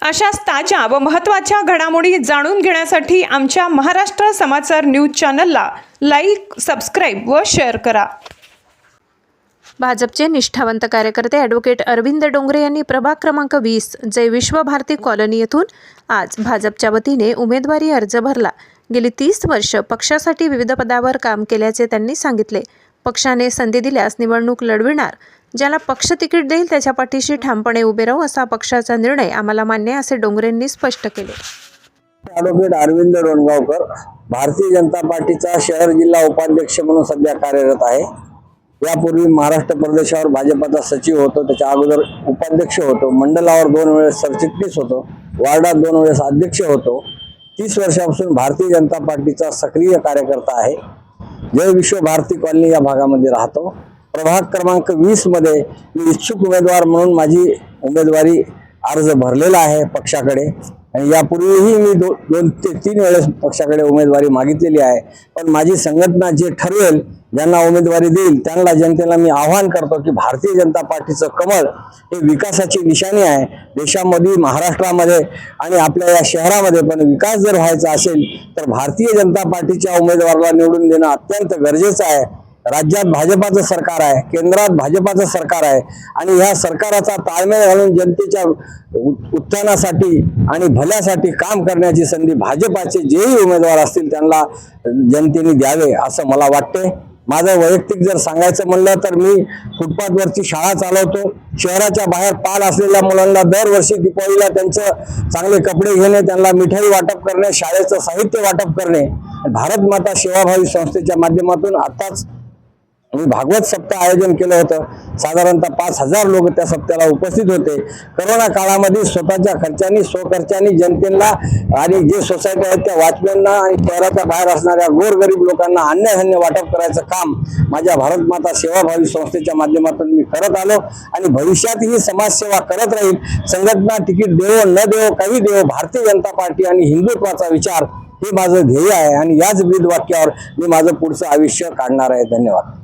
अशाच ताज्या व महत्त्वाच्या घडामोडी जाणून घेण्यासाठी आमच्या महाराष्ट्र समाचार न्यूज चॅनलला लाईक, सबस्क्राईब व शेअर करा। भाजपचे निष्ठावंत कार्यकर्ते ॲडव्होकेट अरविंद डोंगरे यांनी प्रभाग क्रमांक 20 जय विश्व भारती कॉलनी येथून आज भाजपच्या वतीने उमेदवारी अर्ज भरला। गेली 30 वर्ष पक्षासाठी विविध पदावर काम केल्याचे त्यांनी सांगितले। पक्षाने संधी दिल्यास निवडणूक लढविणार, ज्याला पक्ष तिकीट देईल त्याच्या पाठीशी ठामपणे उभे राहू असा पक्षाचा निर्णय आम्हाला मान्य आहे, असे डोंगरेंनी स्पष्ट केले। ॲडव्होकेट अरविंद डोणगावकर भारतीय जनता पार्टीचा शहर जिल्हा उपाध्यक्ष म्हणून सध्या कार्यरत आहे। यापूर्वी महाराष्ट्र प्रदेशावर भाजपचा सचिव होतो, त्याच्या अगोदर उपाध्यक्ष होतो, मंडलावर 2 वेळेस सरचिटणीस होतो, वार्डात 2 वेळेस अध्यक्ष होतो। 30 वर्षापासून भारतीय जनता पार्टीचा सक्रिय कार्यकर्ता आहे। जय विश्व भारती कॉलनी या भागामध्ये राहतो। प्रभाग क्रमांक 20 मध्ये मी इच्छुक उमेदवार म्हणून माझी उमेदवारी अर्ज भरलेला आहे पक्षाकडे, आणि यापूर्वीही मी 2 ते 3 वेळेस पक्षाकडे उमेदवारी मागितलेली आहे। पण माझी संघटना जे ठरवेल, ज्यांना उमेदवारी देईल त्यांना जनतेला मी आवाहन करतो की भारतीय जनता पार्टीचं कमळ हे विकासाची निशाणी आहे। देशामध्ये, महाराष्ट्रामध्ये आणि आपल्या या शहरामध्ये पण विकास जर व्हायचा असेल तर भारतीय जनता पार्टीच्या उमेदवाराला निवडून देणं अत्यंत गरजेचं आहे। राज्यात भाजपाचं सरकार आहे, केंद्रात भाजपाचं सरकार आहे, आणि ह्या सरकाराचा ताळमेळ घालून जनतेच्या उत्थानासाठी आणि भल्यासाठी काम करण्याची संधी भाजपाचे जेही उमेदवार असतील त्यांना जनतेने द्यावे असं मला वाटते। माझं वैयक्तिक जर सांगायचं म्हणलं तर मी फुटपाथवरची शाळा चालवतो। शहराच्या बाहेर पाल असलेल्या मुलांना दरवर्षी दिवाळीला त्यांचं चांगले कपडे घेणे, त्यांना मिठाई वाटप करणे, शाळेचं साहित्य वाटप करणे। भारत माता सेवाभावी संस्थेच्या माध्यमातून आताच मी भागवत सप्ताह आयोजन केलं होतं। साधारणतः 5000 लोक त्या सप्त्याला उपस्थित होते। कोरोना काळामध्ये स्वतःच्या खर्चाने, स्वखर्चाने जनतेला आणि जे सोसायटी आहेत त्या वॉचमॅनना आणि शहराच्या बाहेर असणाऱ्या गोरगरीब लोकांना अन्नधान्य वाटप करायचं काम माझ्या भारत माता सेवाभावी संस्थेच्या माध्यमातून मी करत आलो, आणि भविष्यातही समाजसेवा करत राहील। संघटना तिकीट देवो न देवो, काही देवो, भारतीय जनता पार्टी आणि हिंदुत्वाचा विचार हे माझं ध्येय आहे, आणि याच ब्रीद वाक्यावर मी माझं पुढचं आयुष्य काढणार आहे। धन्यवाद।